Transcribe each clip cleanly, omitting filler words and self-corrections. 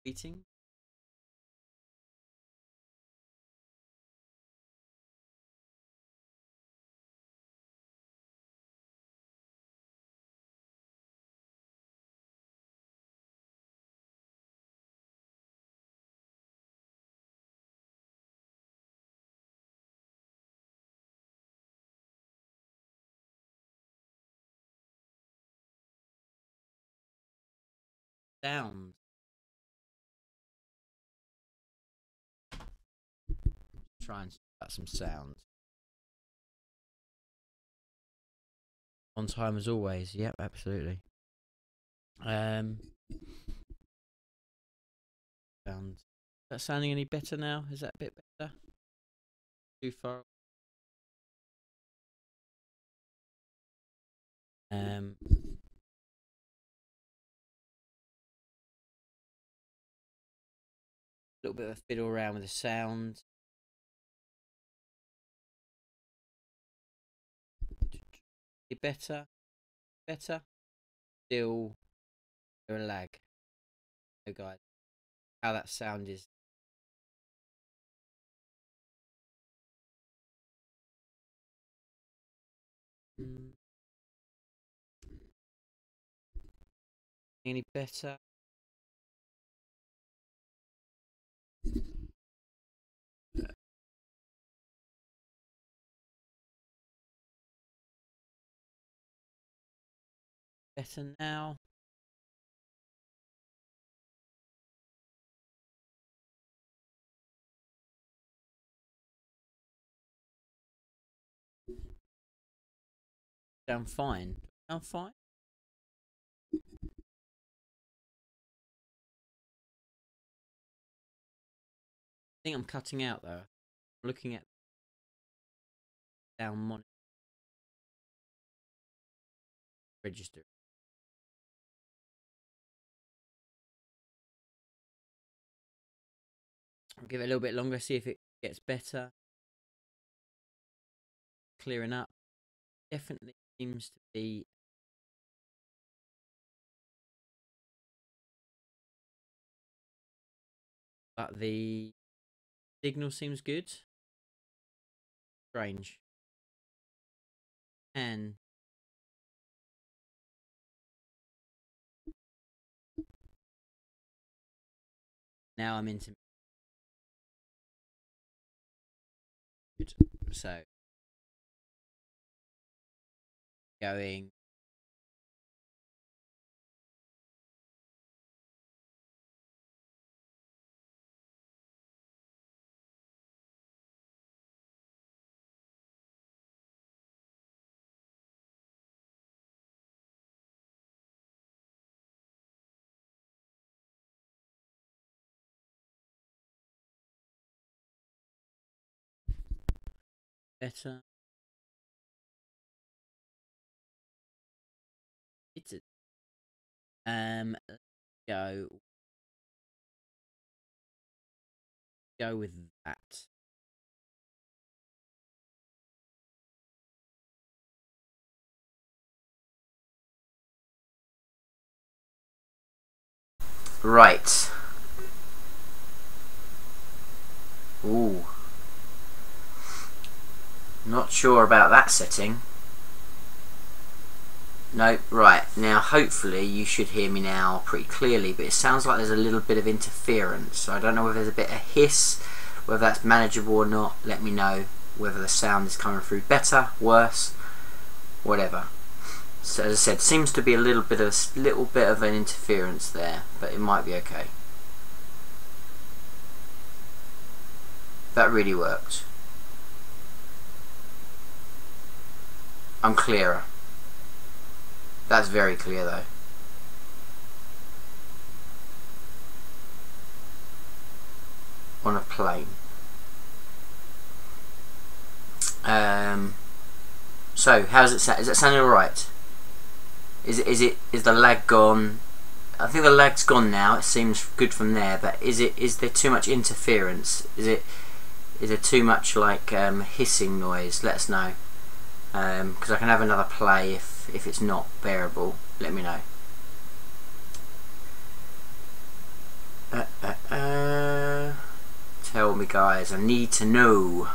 beating. Sounds. Try and start some sounds. On time as always. Yep, absolutely. Sounds. Is that sounding any better now? Is that a bit better? Too far? A little bit of a fiddle around with the sound. Better, better. Still, a lag. Oh, guys, how that sound is. Any better? Better now. Sound fine. Sound fine. I think I'm cutting out though. I'm looking at down monitor register. I'll give it a little bit longer, see if it gets better. Clearing up. Definitely seems to be. But the signal seems good. Strange. And now I'm into. So going better. It's a let's go with that. Right. Ooh. Not sure about that setting. No, right. Now hopefully you should hear me now pretty clearly, but it sounds like there's a little bit of interference. So I don't know whether there's a bit of hiss, whether that's manageable or not. Let me know whether the sound is coming through better, worse, whatever. So as I said, seems to be a little bit of an interference there, but it might be okay. That really worked. I'm clearer. That's very clear though. On a plane. So how's it sound? Is it sounding alright? Is the lag gone? I think the lag's gone now. It seems good from there. But is there too much interference? Is there too much like hissing noise? Let us know. Because I can have another play if it's not bearable. Let me know. Tell me, guys. I need to know.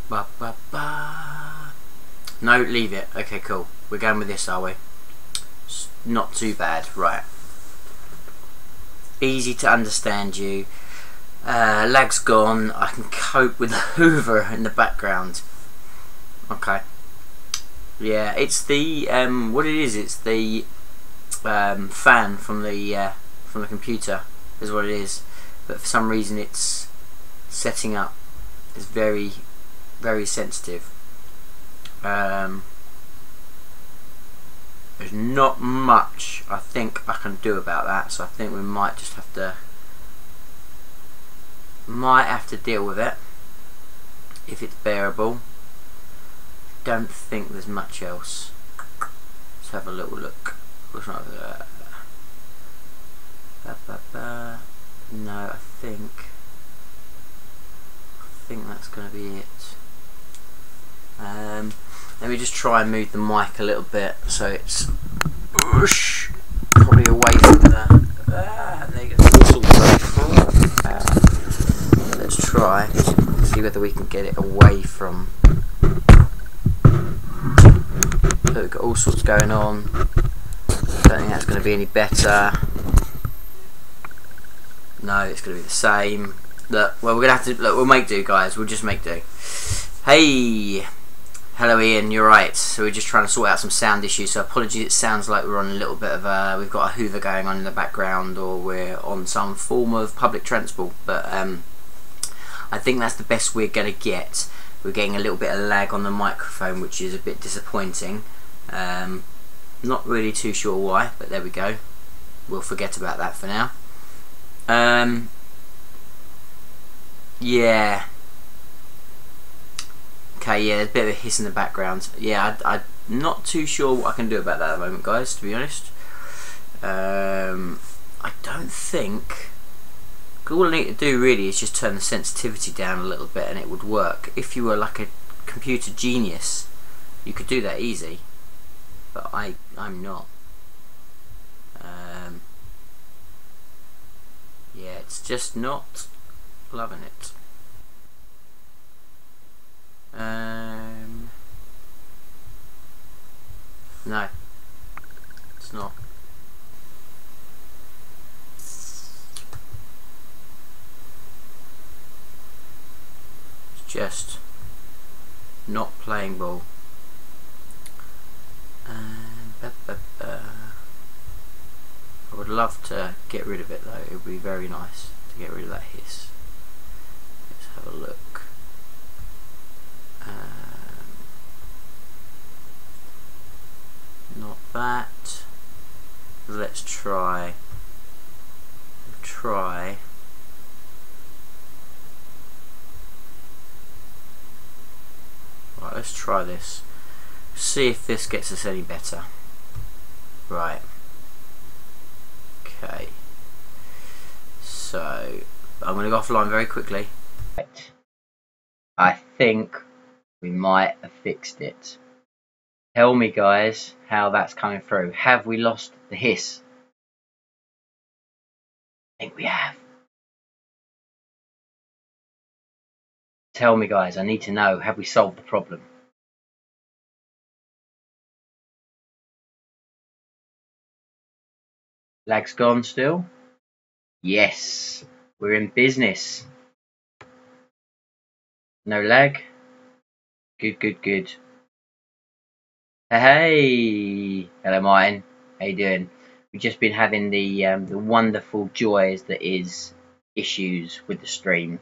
Ba, ba, ba. No, leave it. Okay, cool. We're going with this, are we? It's not too bad. Right. Easy to understand you. Lag's gone. I can cope with the Hoover in the background. Okay. Yeah, it's the what it is. It's the fan from the computer is what it is. But for some reason, it's setting up. It's very, very sensitive. There's not much I think I can do about that, so I think we might just have to deal with it if it's bearable. Don't think there's much else. Let's have a little look. No, I think that's going to be it. Let me just try and move the mic a little bit so it's probably away from the let's try see whether we can get it away from. Look, we've got all sorts going on. Don't think that's going to be any better. No, it's going to be the same. Look, well, we're going to have to look. We'll make do, guys. We'll just make do. Hey. Hello Ian, you're right. So we're just trying to sort out some sound issues. So apologies, it sounds like we're on a little bit of a, we've got a Hoover going on in the background, or we're on some form of public transport. But I think that's the best we're going to get. We're getting a little bit of lag on the microphone, which is a bit disappointing. Not really too sure why, but there we go. We'll forget about that for now. Yeah. Okay, yeah, there's a bit of a hiss in the background. Yeah, I'm not too sure what I can do about that at the moment, guys, to be honest. I don't think... all I need to do really is just turn the sensitivity down a little bit and it would work. If you were like a computer genius, you could do that easy. But I'm not. Yeah, it's just not loving it. No, it's not. It's just not playing ball. I would love to get rid of it though. It would be very nice to get rid of that hiss. Let's have a look. Not that. Let's try. Right, let's try this. See if this gets us any better. Right. Okay. So I'm going to go offline very quickly. Right. I think we might have fixed it. Tell me, guys, how that's coming through. Have we lost the hiss? I think we have. Tell me, guys, I need to know. Have we solved the problem? Lag's gone still? Yes, we're in business. No lag? Good, good, good. Hey, hello Martin. How you doing? We've just been having the wonderful joys that is issues with the stream.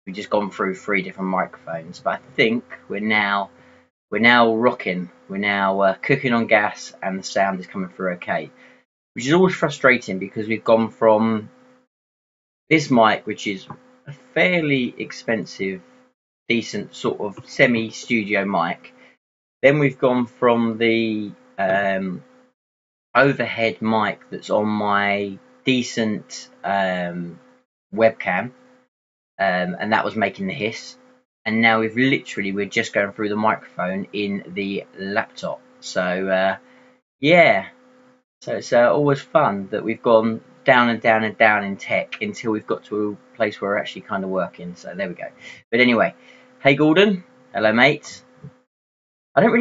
We've just gone through 3 different microphones, but I think we're now rocking. We're now cooking on gas, and the sound is coming through okay. Which is always frustrating because we've gone from this mic, which is a fairly expensive, decent sort of semi-studio mic. Then we've gone from the overhead mic that's on my decent webcam, and that was making the hiss. And now we're just going through the microphone in the laptop. So yeah, So it's always fun that we've gone down and down and down in tech until we've got to a place where we're actually kind of working. So there we go. But anyway, hey Gordon, hello mate. I didn't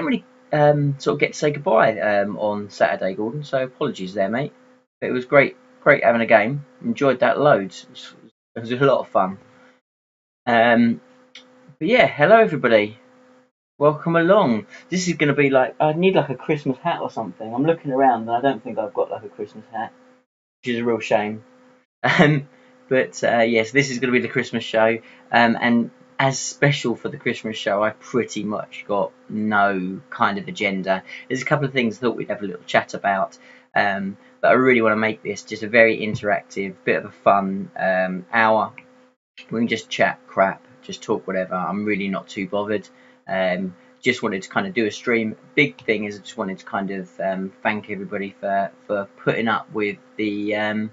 really sort of get to say goodbye on Saturday, Gordon. So apologies there, mate. But it was great having a game. Enjoyed that loads. It was a lot of fun. Um, but yeah, hello everybody. Welcome along. This is going to be like, I need like a Christmas hat or something. I'm looking around and I don't think I've got like a Christmas hat, which is a real shame. Um, but yes, this is going to be the Christmas show. And as special for the Christmas show, I pretty much got no kind of agenda. There's a couple of things I thought we'd have a little chat about. But I really want to make this just a very interactive, bit of a fun hour. We can just chat crap, just talk whatever. I'm really not too bothered. Just wanted to kind of do a stream. Big thing is I just wanted to kind of thank everybody for putting up with the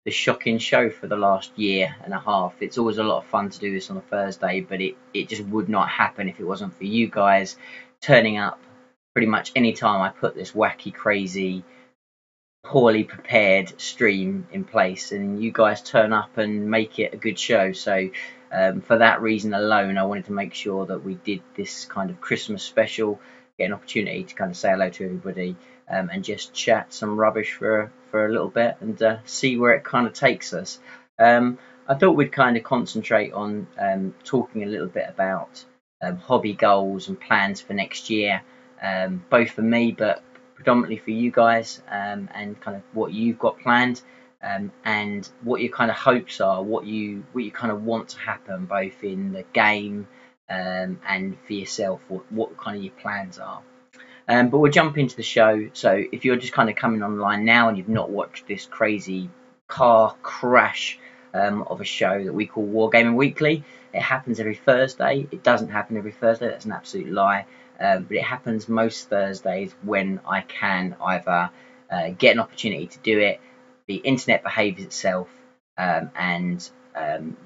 shocking show for the last year and a half. It's always a lot of fun to do this on a Thursday, but it just would not happen if it wasn't for you guys turning up pretty much any time I put this wacky, crazy, poorly prepared stream in place, and you guys turn up and make it a good show. So for that reason alone, I wanted to make sure that we did this kind of Christmas special, get an opportunity to kind of say hello to everybody and just chat some rubbish for a little bit and see where it kind of takes us. I thought we'd kind of concentrate on talking a little bit about hobby goals and plans for next year, both for me but predominantly for you guys, and kind of what you've got planned, and what your kind of hopes are, what you kind of want to happen, both in the game and for yourself, what kind of your plans are. But we'll jump into the show. So if you're just kind of coming online now and you've not watched this crazy car crash of a show that we call Wargaming Weekly, it happens every Thursday. It doesn't happen every Thursday. That's an absolute lie. But it happens most Thursdays when I can either get an opportunity to do it, the internet behaves itself, and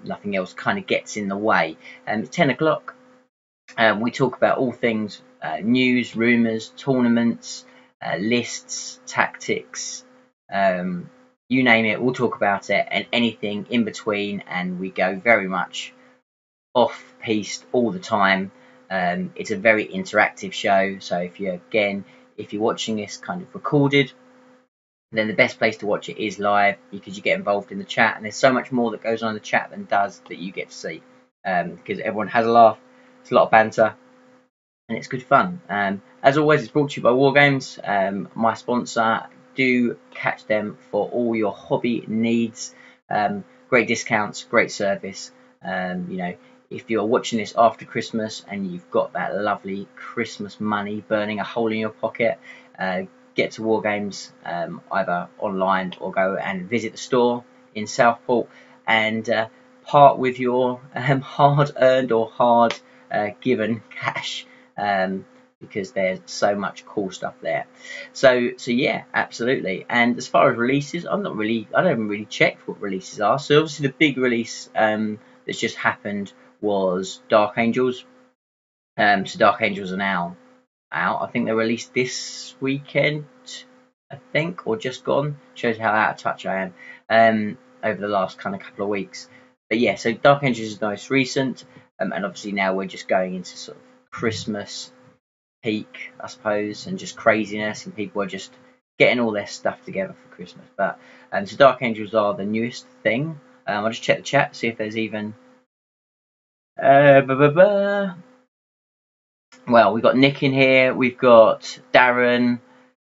nothing else kind of gets in the way. It's 10 o'clock. We talk about all things news, rumours, tournaments, lists, tactics, you name it, we'll talk about it, and anything in between, and we go very much off-piste all the time. It's a very interactive show, so if you're watching this kind of recorded, then the best place to watch it is live, because you get involved in the chat, and there's so much more that goes on in the chat than does that you get to see, because everyone has a laugh, it's a lot of banter, and it's good fun. As always, it's brought to you by Wargames, my sponsor. Do catch them for all your hobby needs. Great discounts, great service. If you're watching this after Christmas and you've got that lovely Christmas money burning a hole in your pocket, get to Wargames either online or go and visit the store in Southport and part with your hard-earned or hard-given cash, because there's so much cool stuff there. So yeah, absolutely. And as far as releases, I haven't really checked what releases are. So obviously the big release that's just happened was Dark Angels. So Dark Angels are now out. I think they released this weekend, I think, or just gone. Shows how out of touch I am over the last kind of couple of weeks. But yeah, so Dark Angels is the most recent, and obviously now we're just going into sort of Christmas peak, I suppose, and just craziness, and people are just getting all their stuff together for Christmas. But so Dark Angels are the newest thing. I'll just check the chat, see if there's even well, we've got Nick in here, we've got Darren,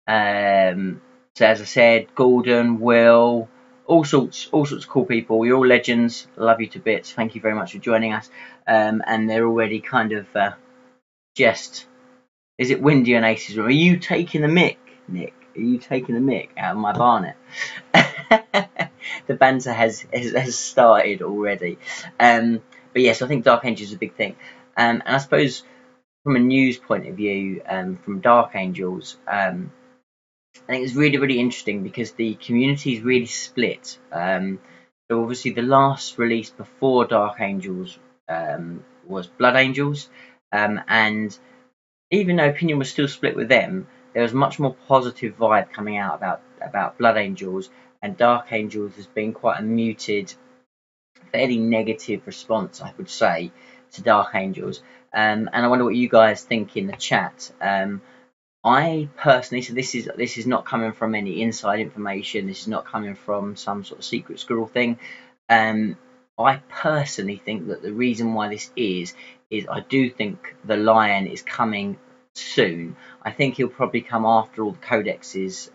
so as I said, Gordon, Will, all sorts of cool people. You're all legends. Love you to bits. Thank you very much for joining us. And they're already kind of just, is it windy on Ace's room? Are you taking the mic, Nick? Are you taking the mic out of my barnet? The banter has started already. But yes, I think Dark Angels is a big thing. And I suppose from a news point of view, from Dark Angels, I think it's really interesting because the community is really split. So obviously the last release before Dark Angels was Blood Angels, and even though opinion was still split with them, there was much more positive vibe coming out about Blood Angels, and Dark Angels has been quite a muted, fairly negative response, I would say, to Dark Angels. And I wonder what you guys think in the chat. I personally, so this is not coming from any inside information. This is not coming from some sort of secret squirrel thing. I personally think that the reason why this is I do think the Lion is coming soon. I think he'll probably come after all the codexes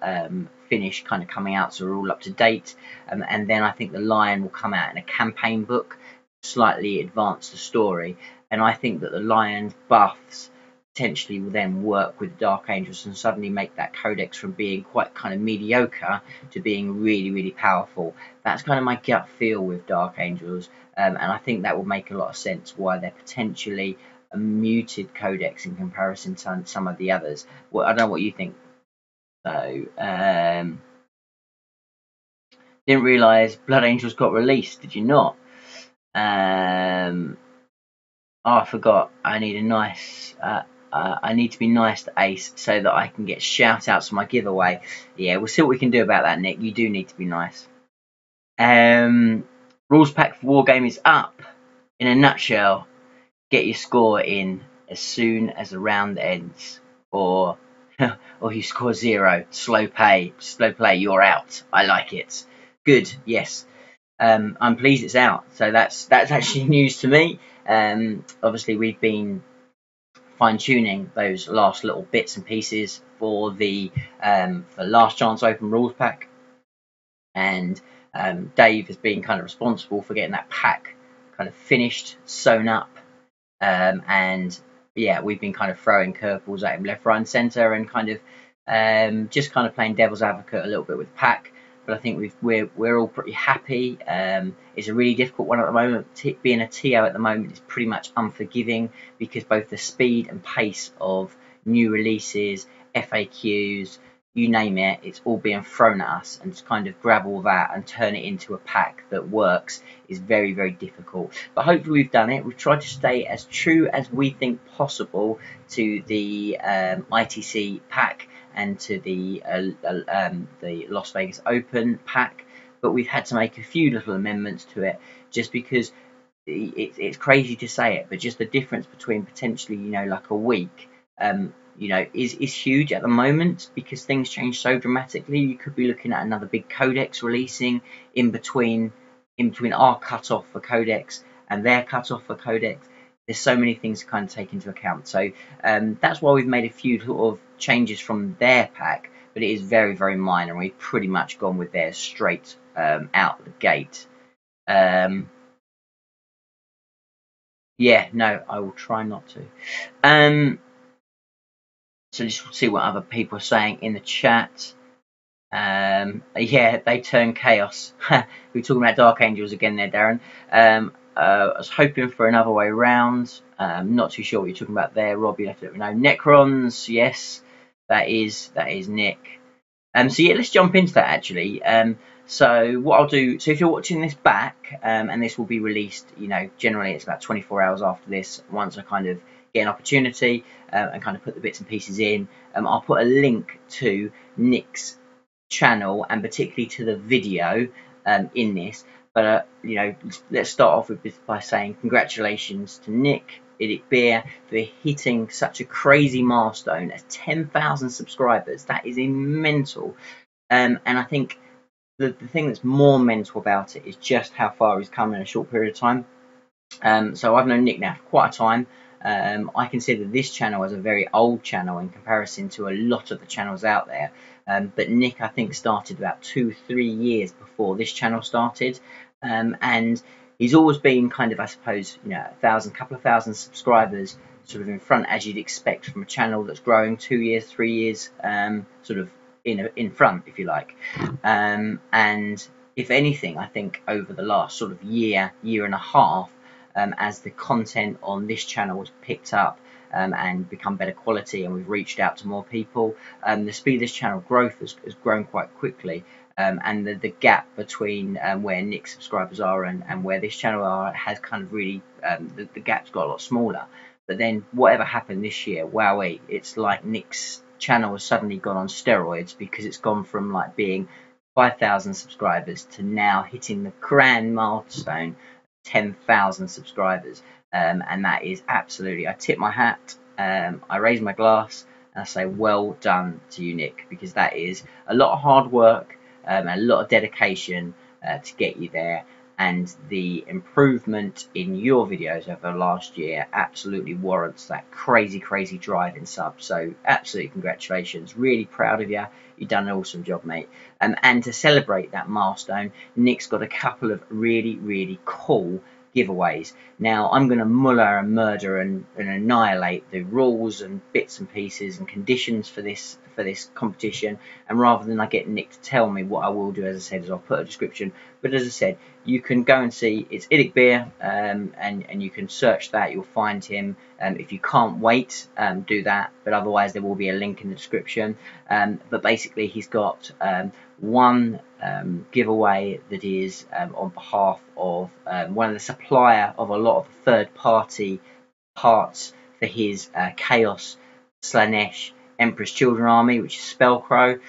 finish kind of coming out, so we're all up to date. And then I think the Lion will come out in a campaign book, slightly advance the story. And I think that the Lion's buffs potentially will then work with Dark Angels and suddenly make that codex from being quite kind of mediocre to being really, really powerful. That's kind of my gut feel with Dark Angels, and I think that will make a lot of sense why they're potentially a muted codex in comparison to some of the others. Well, I don't know what you think. So, didn't realise Blood Angels got released. Did you not? Oh, I forgot. I need a nice. I need to be nice to Ace so that I can get shout outs for my giveaway. Yeah, we'll see what we can do about that, Nick. You do need to be nice. Rules pack for Wargame is up. In a nutshell, get your score in as soon as the round ends, or you score 0. Slow play, you're out. I like it. Good, yes. I'm pleased it's out. So that's actually news to me. Obviously, we've been fine-tuning those last little bits and pieces for the last chance open rules pack, and Dave has been kind of responsible for getting that pack kind of finished, sewn up, and yeah, we've been kind of throwing curveballs at him left, right, and centre, and kind of just kind of playing devil's advocate a little bit with the pack. But I think we're all pretty happy. It's a really difficult one at the moment. Being a TO at the moment is pretty much unforgiving because both the speed and pace of new releases, FAQs, you name it, it's all being thrown at us, and to kind of grab all that and turn it into a pack that works is very, very difficult. But hopefully we've done it. We've tried to stay as true as we think possible to the ITC pack and to the Las Vegas Open pack, but we've had to make a few little amendments to it just because it's crazy to say it, but just the difference between potentially, you know, like a week, you know, is huge at the moment because things change so dramatically. You could be looking at another big codex releasing in between our cutoff for codex and their cutoff for codex. There's so many things to kind of take into account. So that's why we've made a few sort of changes from their pack, but it is very, very minor, and we've pretty much gone with theirs straight out the gate. Yeah, no, I will try not to. So just see what other people are saying in the chat. Yeah, they turn chaos. We're talking about Dark Angels again there, Darren. I was hoping for another way round. Not too sure what you're talking about there, Rob. You have to let me know. Necrons, yes, that is Nick. So yeah, let's jump into that actually. So what I'll do. So if you're watching this back, and this will be released, you know, generally it's about 24 hours after this. Once I kind of get an opportunity and kind of put the bits and pieces in, I'll put a link to Nick's channel and particularly to the video in this. But you know, let's start off with by saying congratulations to Nick Idic Beer for hitting such a crazy milestone as 10,000 subscribers. That is mental, and I think the thing that's more mental about it is just how far he's come in a short period of time. So I've known Nick now for quite a time. I consider this channel as a very old channel in comparison to a lot of the channels out there. But Nick, I think, started about 2-3 years before this channel started, and he's always been kind of, I suppose, you know, couple of thousand subscribers sort of in front, as you'd expect from a channel that's growing 2 years, 3 years, sort of in front, if you like. And if anything, I think over the last sort of year and a half, as the content on this channel has picked up and become better quality, and we've reached out to more people, the speed of this channel growth has grown quite quickly, and the gap between where Nick's subscribers are and where this channel are has kind of really, the gap's got a lot smaller. But then whatever happened this year, wowee, it's like Nick's channel has suddenly gone on steroids, because it's gone from like being 5,000 subscribers to now hitting the grand milestone 10,000 subscribers, and that is absolutely, I tip my hat, I raise my glass, and I say well done to you, Nick, because that is a lot of hard work, a lot of dedication to get you there. And the improvement in your videos over the last year absolutely warrants that crazy drive in subs. So absolutely congratulations, really proud of you. You've done an awesome job, mate. And to celebrate that milestone, Nick's got a couple of really cool giveaways. Now I'm going to muller and murder and annihilate the rules and bits and pieces and conditions for this competition, and rather than I get Nick to tell me, what I will do, as I said, is I'll put a description. But as I said, you can go and see, it's Iddick Beer, and you can search that, you'll find him. If you can't wait, do that, but otherwise there will be a link in the description. But basically he's got one giveaway that is on behalf of one of the supplier of a lot of third-party parts for his Chaos Slanesh Emperor's Children army, which is Spellcrow.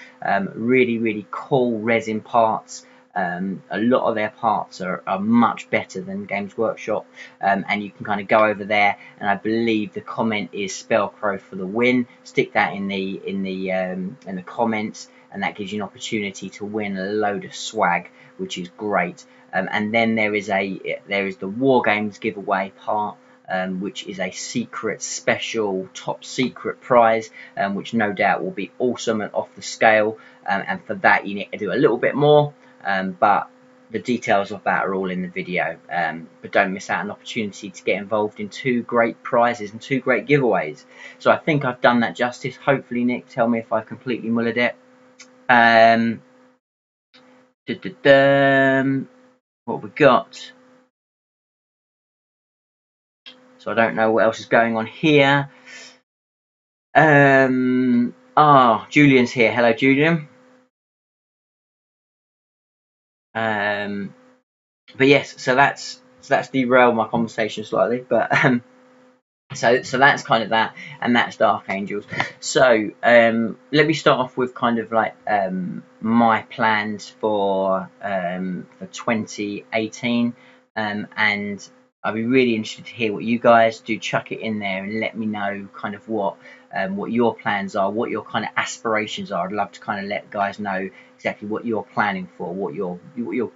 Really cool resin parts. A lot of their parts are much better than Games Workshop, and you can kind of go over there, and I believe the comment is Spellcrow for the win. Stick that in the comments, and that gives you an opportunity to win a load of swag, which is great. And then there is the Wargames giveaway part, which is a secret, special, top secret prize, which no doubt will be awesome and off the scale. And for that you need to do a little bit more, but the details of that are all in the video. But don't miss out an opportunity to get involved in 2 great prizes and 2 great giveaways. So I think I've done that justice. Hopefully, Nick, tell me if I completely mullered it. What we got? So I don't know what else is going on here. Julian's here. Hello, Julian. But yes, so that's derailed my conversation slightly, but so that's kind of that, and that's Dark Angels. So let me start off with kind of like my plans for 2018, and I'd be really interested to hear what you guys do. Chuck it in there and let me know kind of what your plans are, what your kind of aspirations are. I'd love to kind of let guys know exactly what you're planning for, what your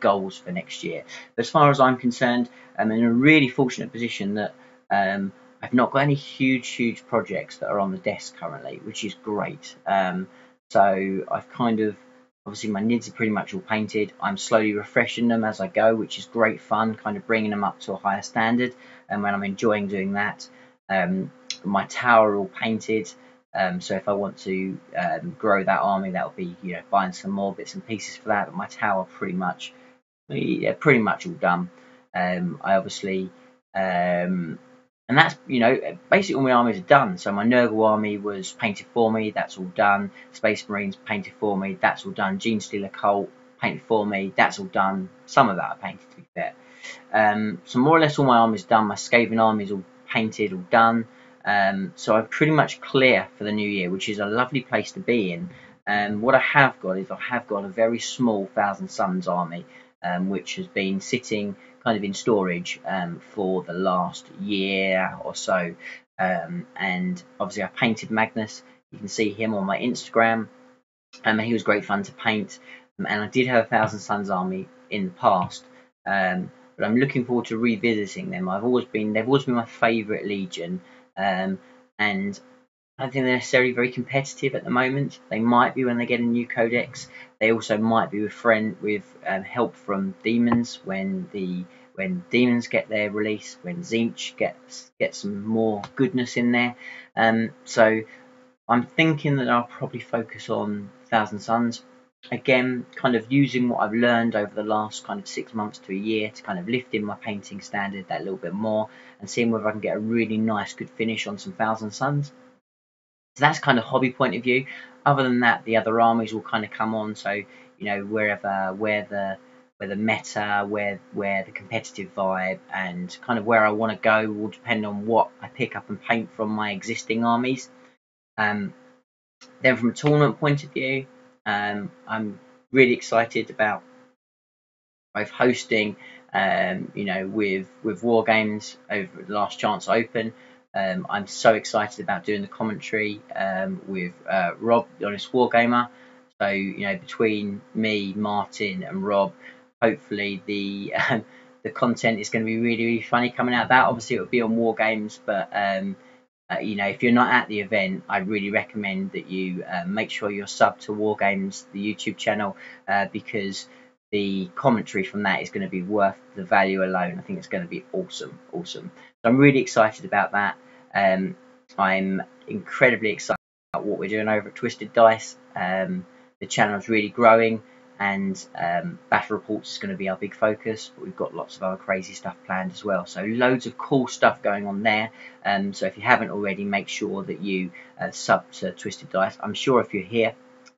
goals for next year. But as far as I'm concerned, I'm in a really fortunate position that I've not got any huge projects that are on the desk currently, which is great. So I've kind of, obviously my nids are pretty much all painted. I'm slowly refreshing them as I go, which is great fun, kind of bringing them up to a higher standard, and when I'm enjoying doing that. My tower all painted, so if I want to grow that army, that'll be, you know, buying some more bits and pieces for that. But my tower pretty much all done. I obviously and that's, you know, basically all my armies are done. So my Nurgle army was painted for me, that's all done. Space Marines painted for me, that's all done. Genestealer Cult painted for me, that's all done. Some of that I painted, to be fair. So more or less all my armies done. My Skaven army is all painted, all done. So I'm pretty much clear for the new year, which is a lovely place to be in. What I have got is I have got a very small Thousand Suns army, which has been sitting kind of in storage for the last year or so, and obviously I painted Magnus. You can see him on my Instagram, and he was great fun to paint. And I did have a Thousand Suns army in the past, but I'm looking forward to revisiting them. They've always been my favourite legion, and I don't think they're necessarily very competitive at the moment. They might be when they get a new codex. They also might be with help from demons when demons get their release, when Tzeentch gets some more goodness in there. So I'm thinking that I'll probably focus on Thousand Suns. Again, kind of using what I've learned over the last kind of 6 months to a year to kind of lift in my painting standard that little bit more, and seeing whether I can get a really nice good finish on some Thousand Suns. So that's kind of hobby point of view. Other than that, the other armies will kind of come on. So, you know, where the meta, where the competitive vibe, and kind of where I want to go will depend on what I pick up and paint from my existing armies. Then from a tournament point of view, I'm really excited about both hosting, with Wargames over the Last Chance Open. I'm so excited about doing the commentary with Rob, the Honest Wargamer. So between me, Martin, and Rob, hopefully the content is going to be really, really funny coming out of that. Obviously, it will be on Wargames, but if you're not at the event, I really recommend that you make sure you're subbed to Wargames, the YouTube channel, because the commentary from that is going to be worth the value alone. I think it's going to be awesome. So I'm really excited about that. I'm incredibly excited about what we're doing over at Twisted Dice. The channel is really growing, and Battle Reports is going to be our big focus, but we've got lots of other crazy stuff planned as well. So loads of cool stuff going on there. So if you haven't already, make sure that you sub to Twisted Dice. I'm sure if you're here,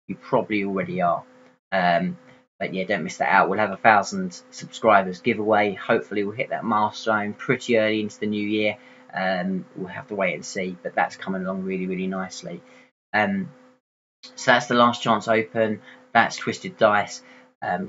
you probably already are. But yeah, don't miss that out. We'll have 1,000 subscribers giveaway. Hopefully we'll hit that milestone pretty early into the new year. We'll have to wait and see, but that's coming along really, really nicely. So that's the Last Chance Open. That's Twisted Dice.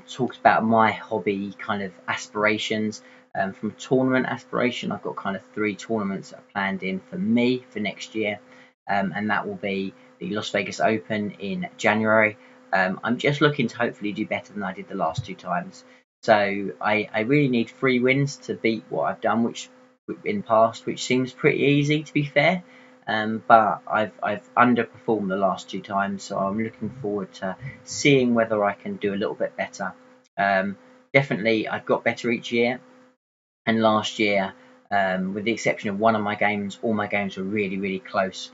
Talked about my hobby kind of aspirations. From tournament aspiration, I've got kind of 3 tournaments that are planned in for me for next year. And that will be the Las Vegas Open in January. I'm just looking to hopefully do better than I did the last 2 times. So I really need 3 wins to beat what I've done, which in past, which seems pretty easy to be fair. But I've underperformed the last 2 times, so I'm looking forward to seeing whether I can do a little bit better. Definitely, I've got better each year, and last year, with the exception of one of my games, all my games were really, really close.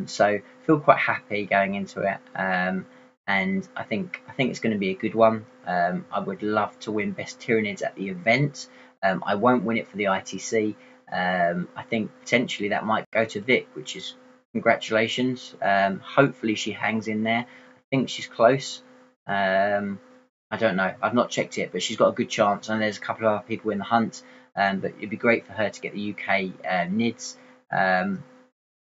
So I feel quite happy going into it, and I think it's going to be a good one. I would love to win Best Tyranids at the event. I won't win it for the ITC. I think potentially that might go to Vic, which is congratulations. Hopefully she hangs in there. I think she's close. I don't know. I've not checked it, but she's got a good chance. And there's a couple of other people in the hunt. But it'd be great for her to get the UK NIDS.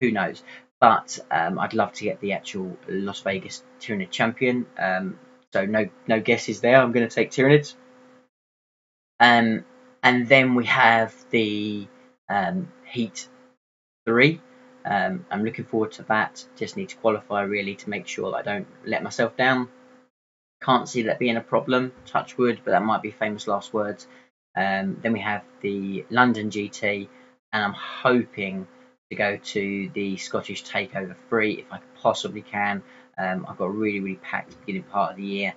Who knows? But I'd love to get the actual Las Vegas Tyranid champion. So no guesses there. I'm going to take Tyranids. And then we have the Heat 3. I'm looking forward to that. Just need to qualify really to make sure that I don't let myself down. Can't see that being a problem, touch wood, but that might be famous last words. Then we have the London GT, and I'm hoping to go to the Scottish Takeover 3 if I possibly can. I've got a really, really packed beginning part of the year,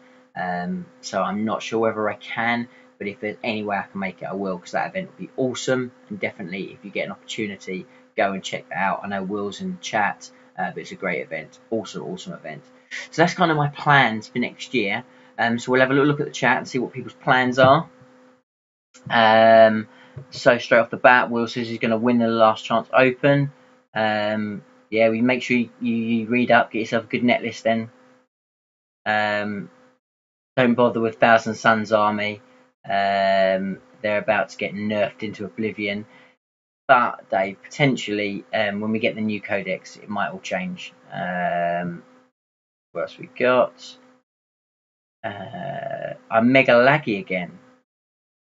so I'm not sure whether I can, but if there's any way I can make it, I will, because that event will be awesome. And definitely, if you get an opportunity, go and check that out. I know Will's in the chat, but it's a great event. Awesome event. So that's kind of my plans for next year. So we'll have a little look at the chat and see what people's plans are. So straight off the bat, Will says he's going to win the Last Chance Open. Yeah, we make sure you read up, get yourself a good net list then. Don't bother with Thousand Suns Army. They're about to get nerfed into oblivion. But they potentially, when we get the new codex, it might all change. What else we got? I'm mega laggy again.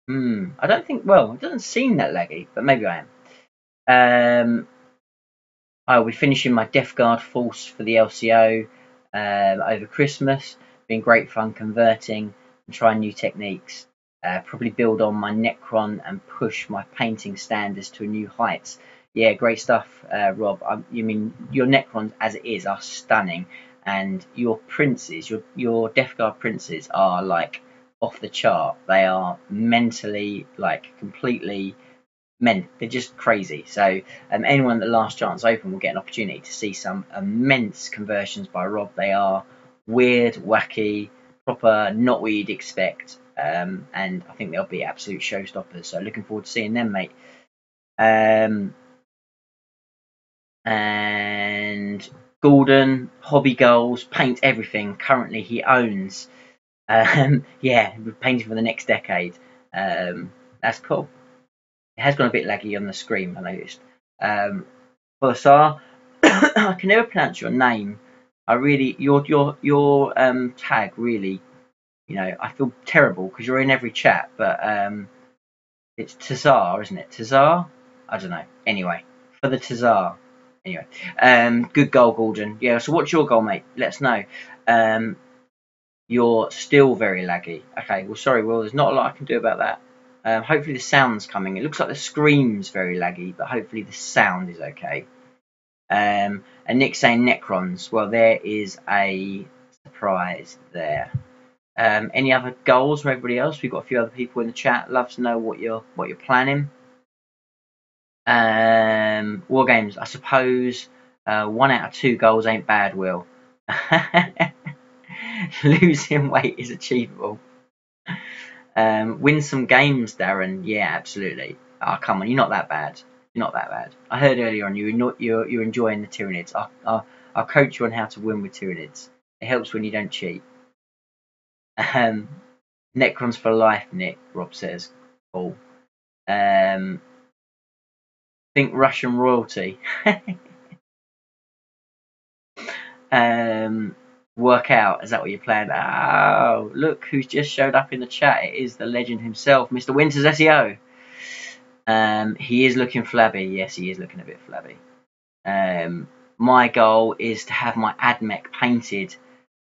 I don't think. Well, it doesn't seem that laggy, but maybe I am. I'll be finishing my Death Guard Force for the LCO over Christmas. Been great fun converting and trying new techniques. Probably build on my Necron and push my painting standards to a new heights. Yeah, great stuff, Rob. You mean your Necrons as it is are stunning, and your princes, your Death Guard princes are like off the chart. They are mentally like completely they're just crazy. So anyone at the Last Chance Open will get an opportunity to see some immense conversions by Rob. They are weird, wacky, proper, not what you'd expect. And I think they'll be absolute showstoppers. So looking forward to seeing them, mate. And Gordon, hobby goals, paint everything. Currently he owns. Yeah, we're painting for the next decade. That's cool. It has gone a bit laggy on the screen, I noticed. Borsar, I can never pronounce your name. I really your tag really, you know, I feel terrible because you're in every chat, but it's Tazar, isn't it? Tazar? I don't know. Anyway, for the Tazar. Anyway, good goal, Gordon. Yeah. So what's your goal, mate? Let us know. Um, you're still very laggy. Okay. Well, sorry, Will. There's not a lot I can do about that. Hopefully the sound's coming. It looks like the scream's very laggy, but hopefully the sound is okay. And Nick's saying Necrons. Well, there is a surprise there. Any other goals from everybody else? We've got a few other people in the chat. Love to know what you're planning. Wargames, I suppose 1 out of 2 goals ain't bad, Will. Losing weight is achievable. Win some games, Darren. Yeah, absolutely. Oh, come on, you're not that bad. You're not that bad. I heard earlier on you're enjoying the Tyranids. I'll coach you on how to win with Tyranids. It helps when you don't cheat. Necrons for life, Nick. Rob says. Cool. Think Russian royalty. Work out. Is that what you're playing? Oh, look who's just showed up in the chat. It is the legend himself, Mr. Winters SEO. He is looking flabby. Yes, he is looking a bit flabby. My goal is to have my AdMech painted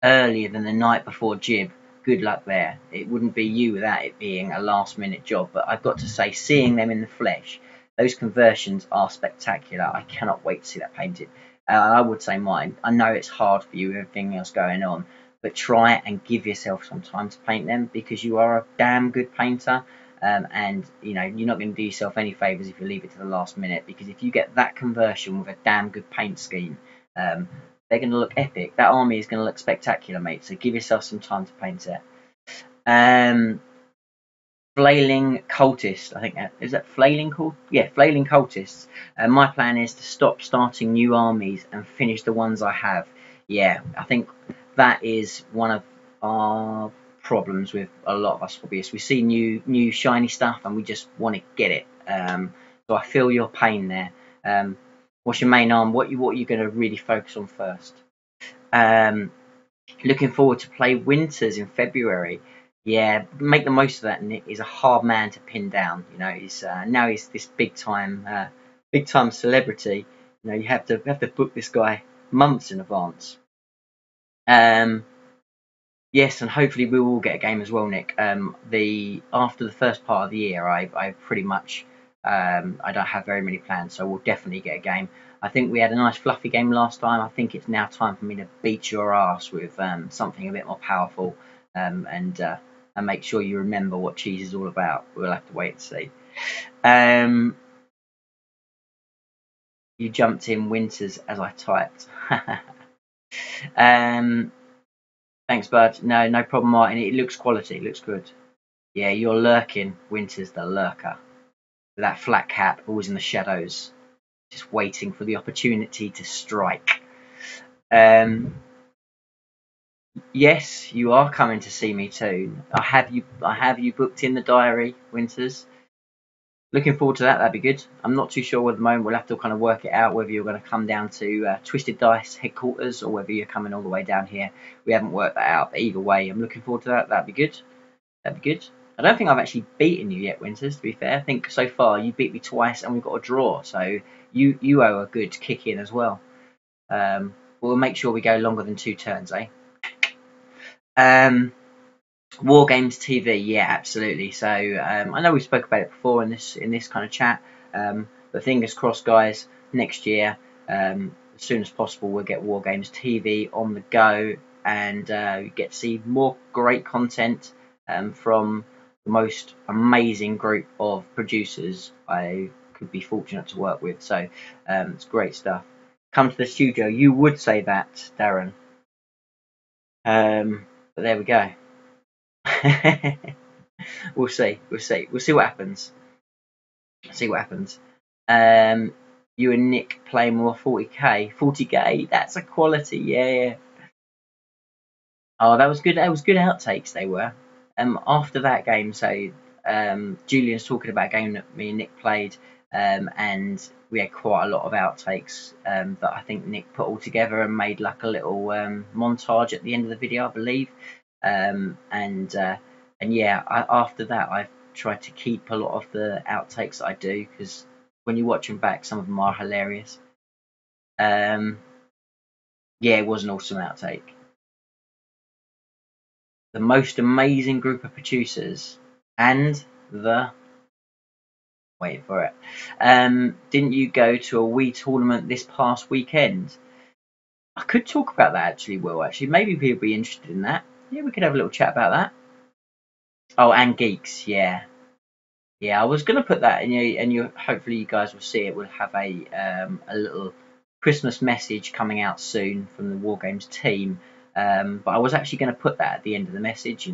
earlier than the night before Jib. Good luck there. It wouldn't be you without it being a last minute job, but I've got to say, seeing them in the flesh, those conversions are spectacular. I cannot wait to see that painted. I would say mine. I know it's hard for you with everything else going on, but try and give yourself some time to paint them because you are a damn good painter. And you know you're not going to do yourself any favors if you leave it to the last minute, because if you get that conversion with a damn good paint scheme, they're going to look epic. That army is going to look spectacular, mate. So give yourself some time to paint it. Flailing cultist, I think is that flailing called? Yeah, flailing cultists. My plan is to stop starting new armies and finish the ones I have. Yeah, I think that is one of our problems with a lot of us hobbyists. We see new shiny stuff and we just want to get it. So I feel your pain there. What's your main arm? What are you going to really focus on first? Looking forward to play Winters in February. Yeah, make the most of that. Nick is a hard man to pin down. You know, he's now he's this big time celebrity. You know, you have to book this guy months in advance. Yes, and hopefully we will get a game as well, Nick. After the first part of the year, I pretty much I don't have very many plans, so we'll definitely get a game. I think we had a nice fluffy game last time. I think it's now time for me to beat your ass with something a bit more powerful, and make sure you remember what cheese is all about. We'll have to wait and see. You jumped in Winters as I typed. Thanks, bud. No problem, Martin. It looks quality. It looks good. Yeah, you're lurking. Winter's the lurker. With that flat cap, always in the shadows, just waiting for the opportunity to strike. Yes, you are coming to see me too. I have you booked in the diary, Winters. Looking forward to that. That'd be good. I'm not too sure at the moment. We'll have to kind of work it out whether you're going to come down to Twisted Dice headquarters or whether you're coming all the way down here. We haven't worked that out. But either way, I'm looking forward to that. That'd be good. That'd be good. I don't think I've actually beaten you yet, Winters, to be fair. I think so far you beat me twice and we've got a draw. So you owe a good kick in as well. We'll make sure we go longer than 2 turns, eh? Wargames TV, yeah, absolutely. So I know we spoke about it before in this kind of chat, but fingers crossed, guys. Next year, as soon as possible, we'll get Wargames TV on the go and get to see more great content from the most amazing group of producers I could be fortunate to work with. So it's great stuff. Come to the studio. You would say that, Darren. But there we go. We'll see what happens. You and Nick play more 40k. That's a quality. Yeah. Oh, that was good outtakes they were. After that game, so Julian's talking about a game that me and Nick played and we had quite a lot of outtakes that I think Nick put all together and made like a little montage at the end of the video, I believe. And yeah, after that, I've tried to keep a lot of the outtakes that I do, because when you watch them back, some of them are hilarious. Yeah, it was an awesome outtake. The most amazing group of producers, and the wait for it. Didn't you go to a Wii tournament this past weekend? I could talk about that actually, Will. Actually, maybe people be interested in that. Yeah, we could have a little chat about that. Oh, and geeks, yeah. Yeah, I was gonna put that, and you hopefully you guys will see it. We'll have a little Christmas message coming out soon from the Wargames team. But I was actually going to put that at the end of the message.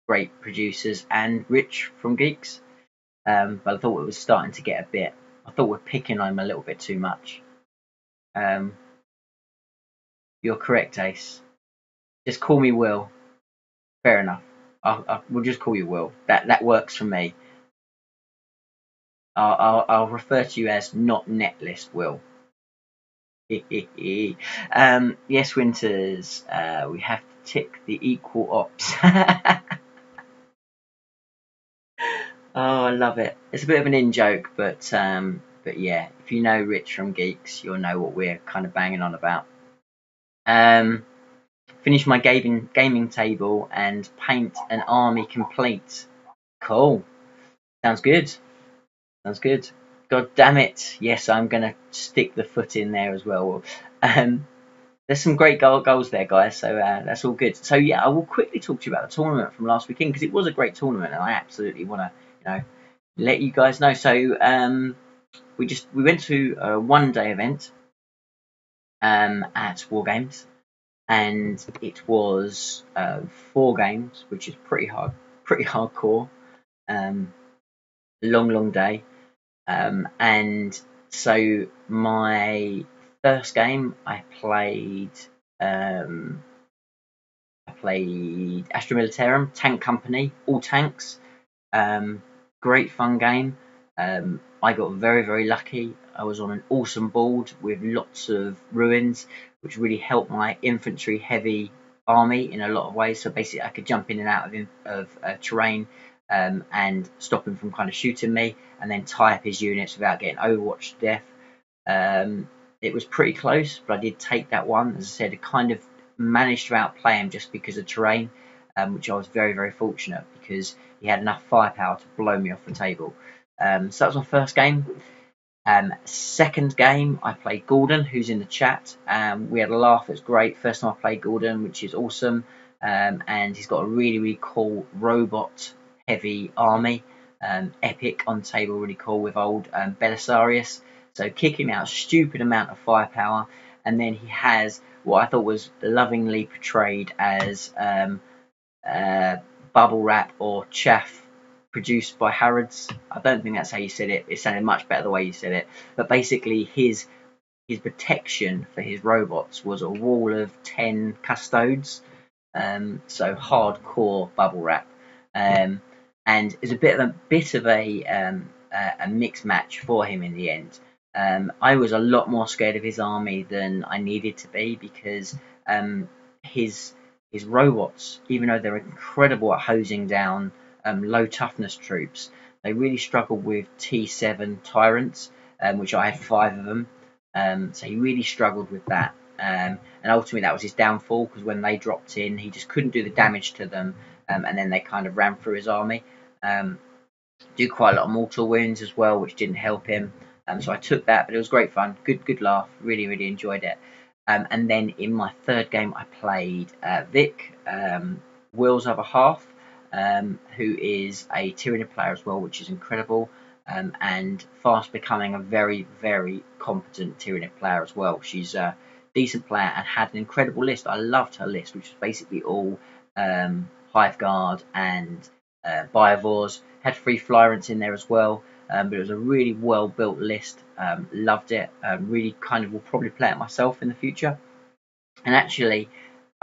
Great producers and Rich from Geeks. But I thought it was starting to get a bit. I thought we're picking on him a little bit too much. You're correct, Ace. Just call me Will. Fair enough. We'll just call you Will. That works for me. I'll refer to you as not netlist Will. Yes, Winters. We have to tick the equal ops. Oh, I love it. It's a bit of an in joke, but yeah, if you know Rich from Geeks, you'll know what we're kind of banging on about. Finish my gaming table and paint an army complete. Cool. Sounds good. Sounds good. God damn it. Yes, I'm going to stick the foot in there as well. There's some great goals there, guys, so that's all good. So, yeah, I will quickly talk to you about the tournament from last weekend, because it was a great tournament, and I absolutely want to, let you guys know. So, we went to a one-day event at Wargames, and it was 4 games, which is pretty hardcore. Long day. And so my first game, I played Astra Militarum, Tank Company, all tanks. Great fun game. I got very, very lucky. I was on an awesome board with lots of ruins, which really helped my infantry heavy army in a lot of ways. So basically, I could jump in and out of terrain and stop him from kind of shooting me, and then tie up his units without getting overwatched to death. It was pretty close, but I did take that one. As I said, I kind of managed to outplay him just because of terrain, which I was very, very fortunate, because he had enough firepower to blow me off the table. So that was my first game. Second game, I played Gordon, who's in the chat. We had a laugh. It was great. First time I played Gordon, which is awesome. And he's got a really, really cool robot heavy army. Epic on the table, really cool, with old Belisarius. So kicking out a stupid amount of firepower. And then he has what I thought was lovingly portrayed as bubble wrap or chaff produced by Harrods. I don't think that's how you said it. It sounded much better the way you said it. But basically, his protection for his robots was a wall of 10 custodes. So hardcore bubble wrap. And it's a bit of a mixed match for him in the end. I was a lot more scared of his army than I needed to be, because his robots, even though they're incredible at hosing down low toughness troops, they really struggled with T7 tyrants, which I had 5 of them. So he really struggled with that. And ultimately that was his downfall, because when they dropped in, he just couldn't do the damage to them, and then they kind of ran through his army. Do quite a lot of mortal wounds as well, which didn't help him. So I took that, but it was great fun. Good laugh. Really, really enjoyed it. And then in my third game, I played Vic, Will's other half, who is a Tyranid player as well, which is incredible, and fast becoming a very, very competent Tyranid player as well. She's a decent player and had an incredible list. I loved her list, which was basically all Hive Guard and Biovores. Had 3 Flyrants in there as well, but it was a really well built list. Loved it. Really kind of will probably play it myself in the future. And actually,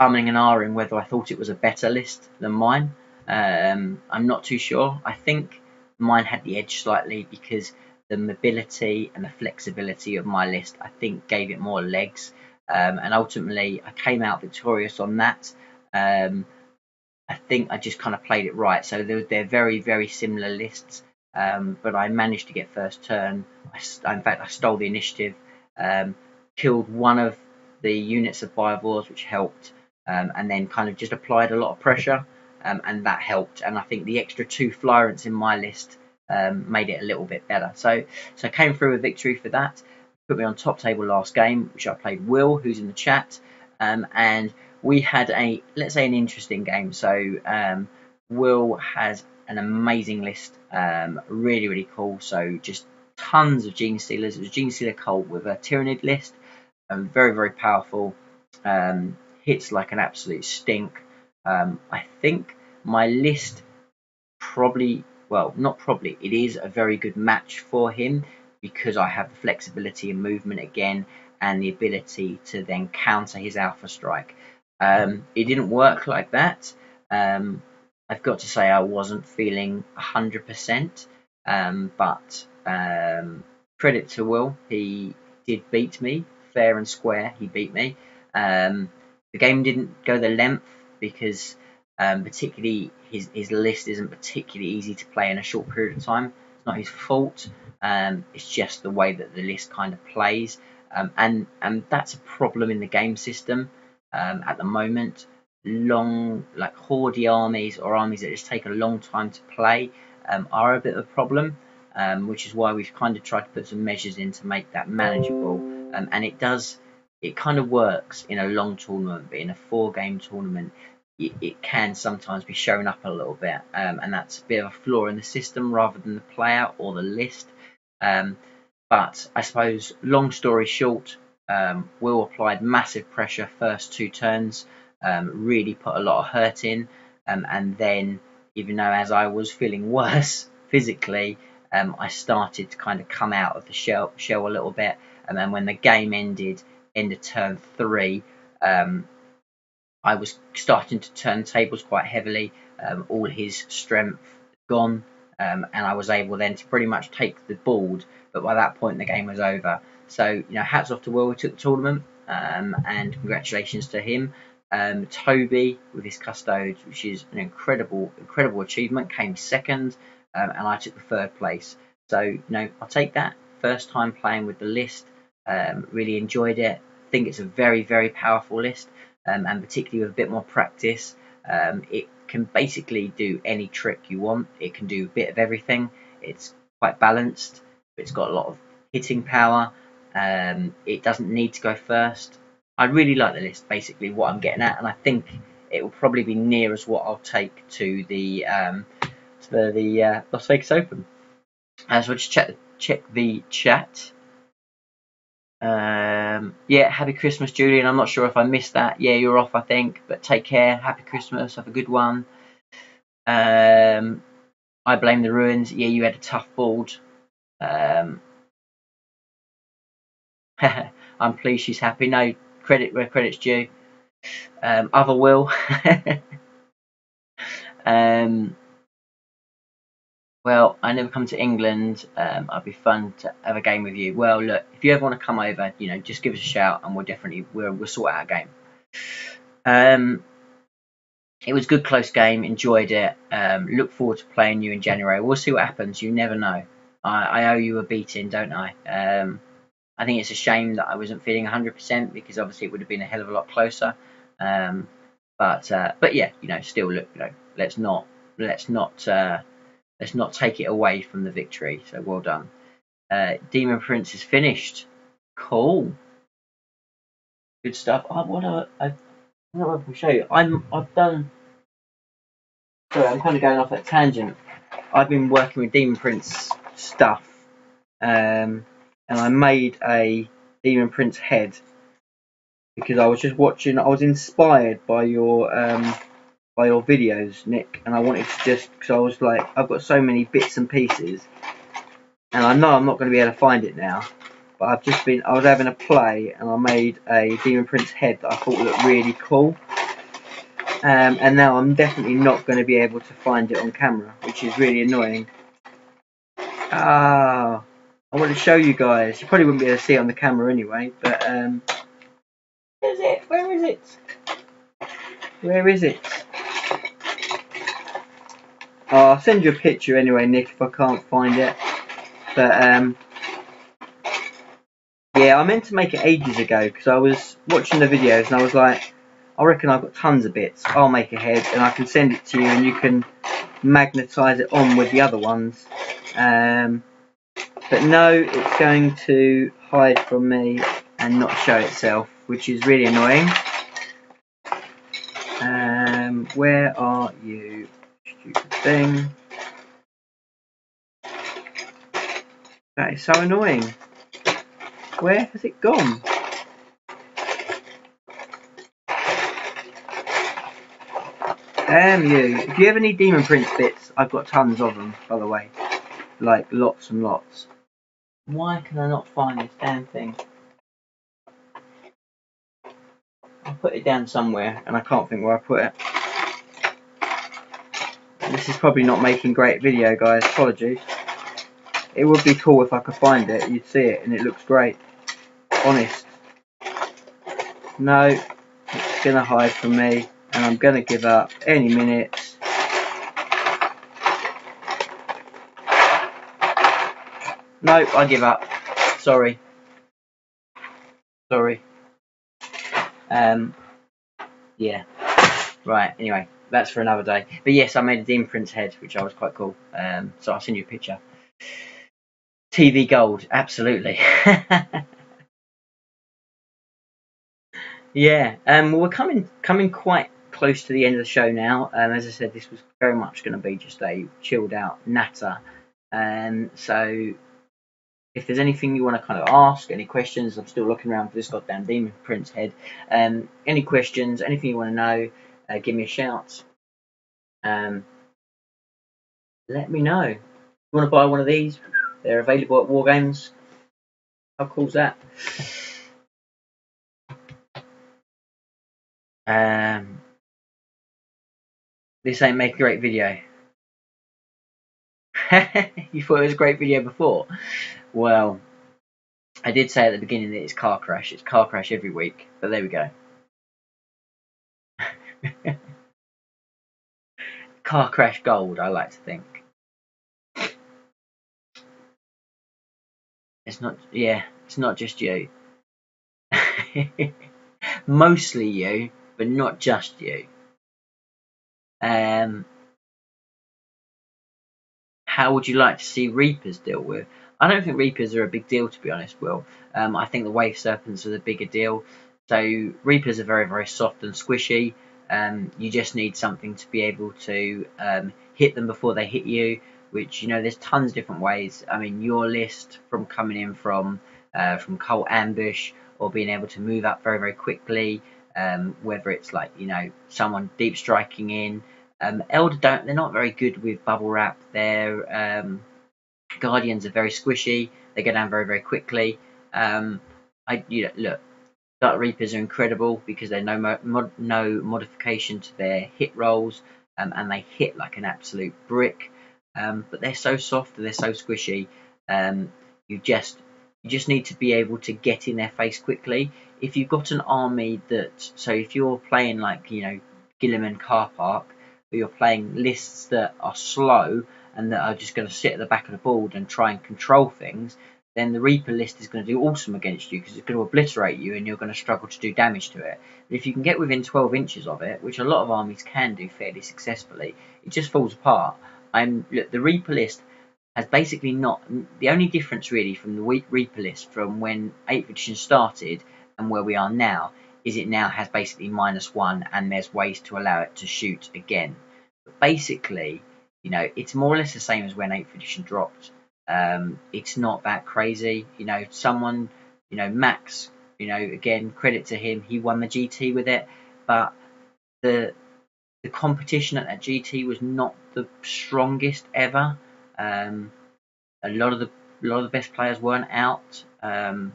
umming and ahhing whether I thought it was a better list than mine. I'm not too sure. I think mine had the edge slightly, because the mobility and the flexibility of my list, I think, gave it more legs, and ultimately I came out victorious on that. I think I just kind of played it right. So they're very, very similar lists, but I managed to get first turn. In fact, I stole the initiative, killed one of the units of Bivores, which helped, and then kind of just applied a lot of pressure, and that helped. And I think the extra 2 Flyrants in my list made it a little bit better. So I came through with victory for that. Put me on top table last game, which I played Will, who's in the chat, and we had let's say an interesting game. So Will has an amazing list, really, really cool. So just tons of Gene Stealers. It was Gene Stealer Cult with a Tyrannid list, very, very powerful. Hits like an absolute stink. I think my list probably, well, not probably, it is a very good match for him because I have the flexibility and movement again and the ability to then counter his Alpha Strike. It didn't work like that. I've got to say I wasn't feeling 100%, but credit to Will, he did beat me fair and square. He beat me. The game didn't go the length because particularly his list isn't particularly easy to play in a short period of time. It's not his fault. It's just the way that the list kind of plays, and that's a problem in the game system at the moment. Long, like Horde armies or armies that just take a long time to play are a bit of a problem, which is why we've kind of tried to put some measures in to make that manageable. And it kind of works in a long tournament, but in a 4-game tournament, it can sometimes be shown up a little bit, and that's a bit of a flaw in the system rather than the player or the list. But I suppose, long story short, Will applied massive pressure first 2 turns, really put a lot of hurt in, and then, even though as I was feeling worse physically, I started to kind of come out of the shell a little bit, and then when the game ended, end of turn 3, I was starting to turn tables quite heavily. All his strength gone, and I was able then to pretty much take the board. But by that point, the game was over. So, hats off to Will, who took the tournament, and congratulations to him. Toby with his Custodes, which is an incredible achievement, came second, and I took the 3rd place. So, I'll take that. First time playing with the list, really enjoyed it. I think it's a very, very powerful list. And particularly with a bit more practice, it can basically do any trick you want. It can do a bit of everything. It's quite balanced. It's got a lot of hitting power. It doesn't need to go first. I really like the list, basically what I'm getting at, and I think it will probably be near as what I'll take to the Las Vegas Open. So I'll just check the chat. Yeah, happy Christmas, Julian. I'm not sure if I missed that. Yeah, you're off, I think, but take care. Happy Christmas. Have a good one. I blame the ruins. Yeah, you had a tough board. I'm pleased she's happy. No, credit where credit's due. Other Will. Well, I never come to England. I'd be fun to have a game with you. Well, look, if you ever want to come over, just give us a shout, and we'll sort out a game. It was a good, close game. Enjoyed it. Look forward to playing you in January. We'll see what happens. You never know. I owe you a beating, don't I? I think it's a shame that I wasn't feeling 100% because obviously it would have been a hell of a lot closer. But yeah, still look. Let's not take it away from the victory. So well done. Demon Prince is finished. Cool. Good stuff. I don't know if I can show you. I've done. Sorry, I'm kind of going off that tangent. I've been working with Demon Prince stuff, and I made a Demon Prince head because I was just watching. I was inspired by your videos, Nick, and I wanted to because I was like, I've got so many bits and pieces, and I know I'm not going to be able to find it now, but I was having a play, and I made a Demon Prince head that I thought looked really cool, and now I'm definitely not going to be able to find it on camera, which is really annoying. Ah, I want to show you guys. You probably wouldn't be able to see it on the camera anyway, but where is it? Where is it? Where is it? Oh, I'll send you a picture anyway, Nick, if I can't find it. But yeah, I meant to make it ages ago because I was watching the videos and I was like, I reckon I've got tons of bits. I'll make a head and I can send it to you and you can magnetise it on with the other ones. But no, it's going to hide from me and not show itself, which is really annoying. Where are you, stupid thing? That is so annoying. Where has it gone? Damn you. If you ever need Demon Prince bits, I've got tons of them, by the way. Like, lots and lots. Why can I not find this damn thing? I put it down somewhere, and I can't think where I put it. This is probably not making great video, guys. Apologies. It would be cool if I could find it. You'd see it, and it looks great. Honest. No, it's going to hide from me, and I'm going to give up any minute. No, I give up. Sorry. Sorry. Yeah. Right, anyway, that's for another day. But yes, I made a Demon Prince head, which I was quite cool. So I'll send you a picture. TV gold, absolutely. Yeah, we're coming quite close to the end of the show now. As I said, this was very much going to be just a chilled out natter. So if there's anything you want to kind of ask, any questions, I'm still looking around for this goddamn Demon Prince head. Any questions, anything you want to know, give me a shout. Let me know. If you want to buy one of these, they're available at Wargames. How cool's that? This ain't make a great video. You thought it was a great video before? Well, I did say at the beginning that it's car crash. It's car crash every week, but there we go. Car crash gold, I like to think. It's not, yeah, it's not just you. Mostly you, but not just you. How would you like to see Reapers deal with? I don't think Reapers are a big deal, to be honest, Will. I think the Wave Serpents are the bigger deal. So Reapers are very, very soft and squishy. You just need something to be able to hit them before they hit you, which, you know, there's tons of different ways. I mean, your list from coming in from Cult Ambush or being able to move up very, very quickly, whether it's like, you know, someone deep striking in. Elder they're not very good with bubble wrap. Their Guardians are very squishy. They go down very, very quickly. Look, Dark Reapers are incredible because they're no modification to their hit rolls, and they hit like an absolute brick. But they're so soft and they're so squishy. You just need to be able to get in their face quickly. If you've got an army so if you're playing like, you know, Gilliman Car Park, or you're playing lists that are slow and that are just going to sit at the back of the board and try and control things, then the Reaper list is going to do awesome against you because it's going to obliterate you and you're going to struggle to do damage to it. But if you can get within 12 inches of it, which a lot of armies can do fairly successfully, it just falls apart. Look, the Reaper list has basically not... The only difference really from the Reaper list from when 8th edition started and where we are now is it now has basically -1 and there's ways to allow it to shoot again. But basically, you know, it's more or less the same as when 8th edition dropped. It's not that crazy. You know, someone, you know, Max, you know, again, credit to him, he won the GT with it, but the competition at that GT was not the strongest ever. A lot of the best players weren't out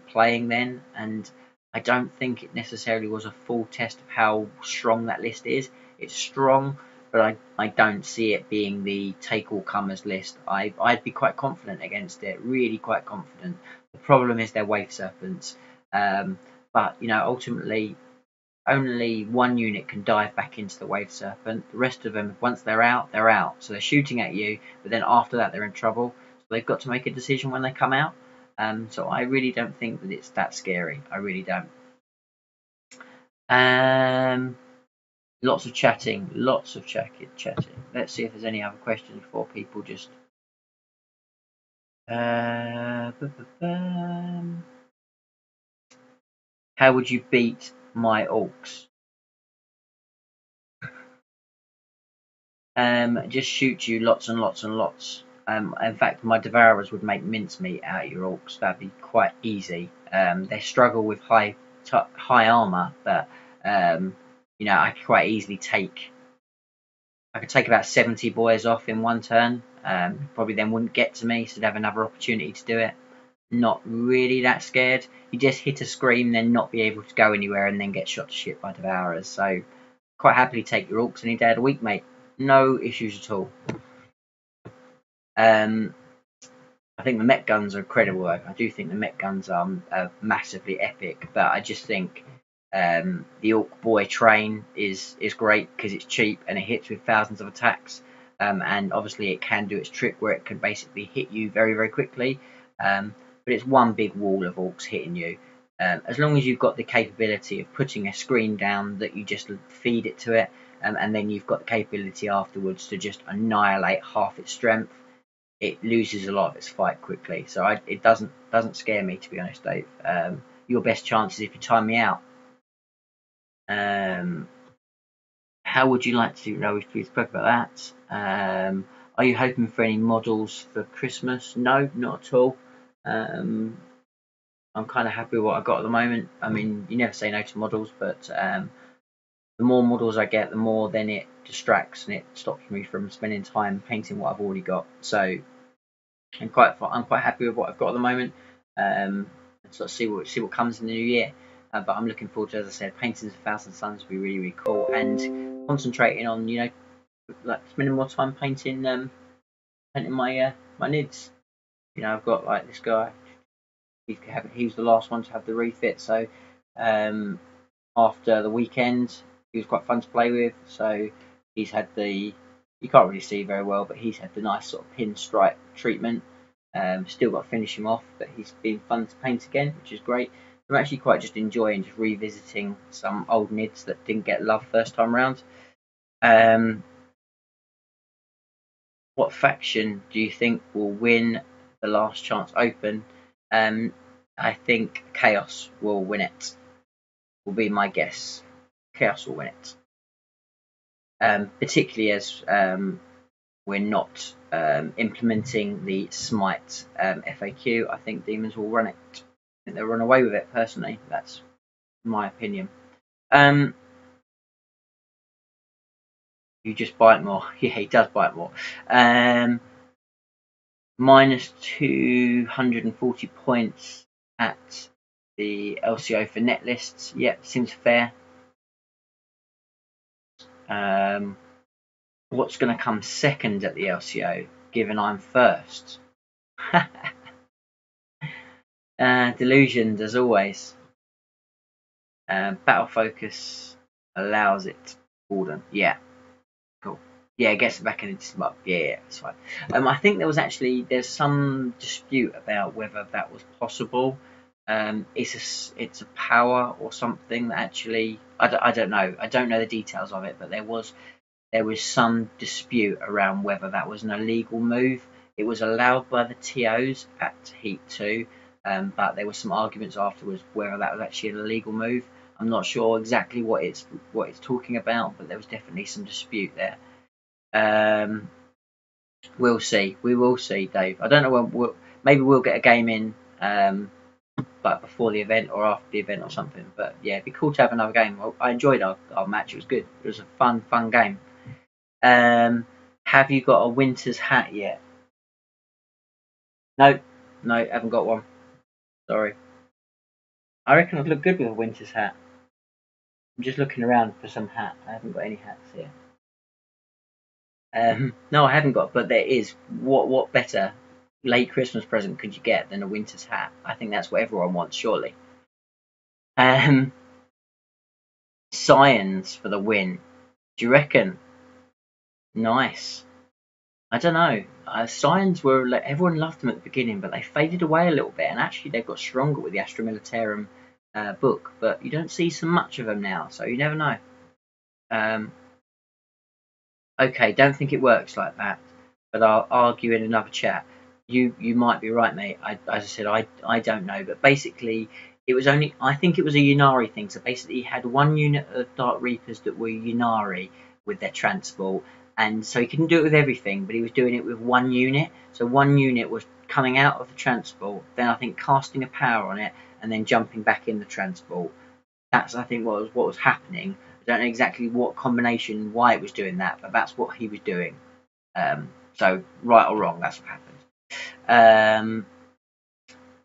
playing then, and I don't think it necessarily was a full test of how strong that list is. It's strong, but I don't see it being the take all comers list. I'd be quite confident against it, really quite confident. The problem is they're wave serpents, but you know, ultimately only one unit can dive back into the wave serpent. The rest of them, once they're out, they're out. So they're shooting at you, but then after that they're in trouble. So they've got to make a decision when they come out. So I really don't think that it's that scary. I really don't. Lots of chatting, lots of chatting. Let's see if there's any other questions before people just. How would you beat my orcs? Just shoot you lots and lots and lots. In fact, my devourers would make mincemeat out of your orcs. That'd be quite easy. They struggle with high armor, but you know, I could quite easily take. I could take about 70 boys off in one turn. Probably then wouldn't get to me, so they'd have another opportunity to do it. Not really that scared. You just hit a scream, then not be able to go anywhere, and then get shot to shit by devourers. So quite happily take your orcs any day of the week, mate. No issues at all. I think the mech guns are incredible. I do think the mech guns are massively epic, but I just think the Orc Boy train is great because it's cheap and it hits with thousands of attacks, and obviously it can do its trick where it can basically hit you very, very quickly, but it's one big wall of orcs hitting you. As long as you've got the capability of putting a screen down that you just feed it to it, and then you've got the capability afterwards to just annihilate half its strength, it loses a lot of its fight quickly. So it doesn't scare me, to be honest, Dave. Your best chance is if you time me out. How would you like to? No, we spoke about that. Are you hoping for any models for Christmas? No, not at all. I'm kind of happy with what I got at the moment. I mean, you never say no to models, but the more models I get, the more then it distracts and it stops me from spending time painting what I've already got. So I'm quite happy with what I've got at the moment. And sort of see what comes in the new year. But I'm looking forward to, as I said, painting 1,000 Suns would be really, really cool, and concentrating on, you know, like spending more time painting painting my my nids. You know, I've got like this guy. He was the last one to have the refit, so after the weekend he was quite fun to play with. So he's had the, you can't really see very well, but he's had the nice sort of pinstripe treatment. Still got to finish him off, but he's been fun to paint again, which is great. I'm actually quite just enjoying just revisiting some old nids that didn't get love first time round. What faction do you think will win the Last Chance Open? I think Chaos will win it. Will be my guess. Chaos will win it. Particularly as we're not implementing the Smite FAQ. I think Demons will run it. I think they'll run away with it, personally. That's my opinion. You just bite more. Yeah, he does bite more. Minus 240 points at the LCO for net lists. Yep, seems fair. What's going to come second at the LCO, given I'm first? Delusions, as always. Battle focus allows it. Gordon, yeah, cool. Yeah, it gets it back into smug. Yeah, that's fine. I think there's some dispute about whether that was possible. It's a power or something that actually I don't know. I don't know the details of it, but there was some dispute around whether that was an illegal move. It was allowed by the TOs at Heat 2, but there were some arguments afterwards whether that was actually an illegal move. I'm not sure exactly what it's talking about, but there was definitely some dispute there. We'll see. We will see, Dave. I don't know when. Maybe we'll get a game in, like before the event or after the event or something. But yeah, it'd be cool to have another game. I enjoyed our match. It was good. It was a fun game. Have you got a winter's hat yet? No, haven't got one. Sorry. I reckon I'd look good with a winter's hat. I'm just looking around for some hat. I haven't got any hats here. No, I haven't got, but there is. What better late Christmas present could you get than a winter's hat? I think that's what everyone wants, surely. Um, Scions for the win. Do you reckon? Nice. I don't know. Scions were everyone loved them at the beginning, but they faded away a little bit, and actually they've got stronger with the Astra Militarum book. But you don't see so much of them now, so you never know. Um, okay, don't think it works like that, but I'll argue in another chat. You might be right, mate. As I said, I don't know, but basically it was only I think it was a Unari thing. So basically, he had one unit of Dark Reapers that were Unari with their transport, and so he couldn't do it with everything, but he was doing it with one unit. So one unit was coming out of the transport, then I think casting a power on it, and then jumping back in the transport. That's I think what was happening. I don't know exactly what combination, why it was doing that, but that's what he was doing. So right or wrong, that's what happened.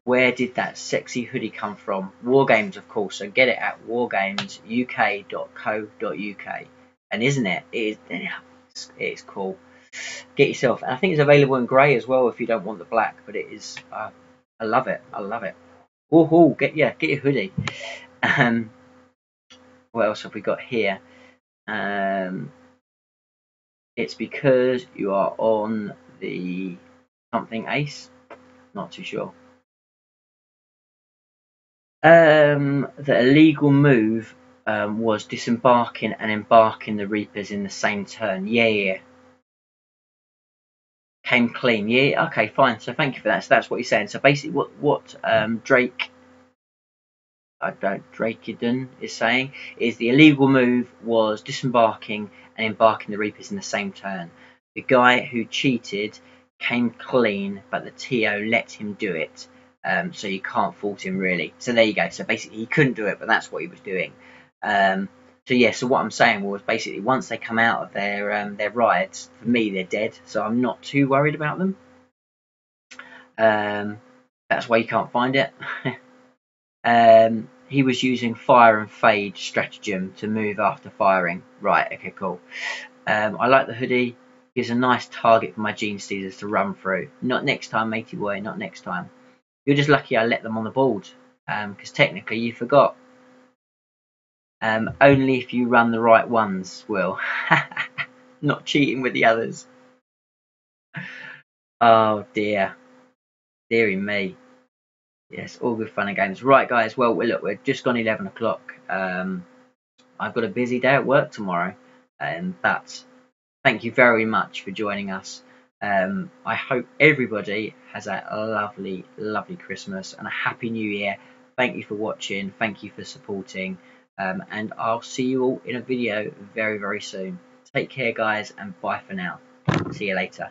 Where did that sexy hoodie come from? Wargames, of course. So get it at wargamesuk.co.uk. And isn't it? It's cool. Get yourself. And I think it's available in grey as well if you don't want the black. But it is. I love it. I love it. Woohoo! Get your hoodie. What else have we got here? It's because you are on the something ace. Not too sure. The illegal move was disembarking and embarking the Reapers in the same turn. Yeah. Came clean. Yeah, okay, fine. So thank you for that. So that's what he's saying. So basically what Drakeden is saying is the illegal move was disembarking and embarking the Reapers in the same turn. The guy who cheated came clean, but the TO let him do it. So you can't fault him really. So there you go. So basically he couldn't do it, but that's what he was doing. So yeah, so what I'm saying was basically once they come out of their rides, for me they're dead. So I'm not too worried about them. That's why you can't find it. He was using fire and fade stratagem to move after firing. Right, okay, cool. I like the hoodie. Gives a nice target for my Genestealers to run through. Not next time, matey boy, not next time. You're just lucky I let them on the board. Because technically you forgot. Only if you run the right ones, Will. Not cheating with the others. Oh dear. Deary me. Yes, all good fun and games. Right, guys. Well, look, we're just gone 11 o'clock. I've got a busy day at work tomorrow, but thank you very much for joining us. I hope everybody has a lovely, lovely Christmas and a happy New Year. Thank you for watching. Thank you for supporting. And I'll see you all in a video very, very soon. Take care, guys, and bye for now. See you later.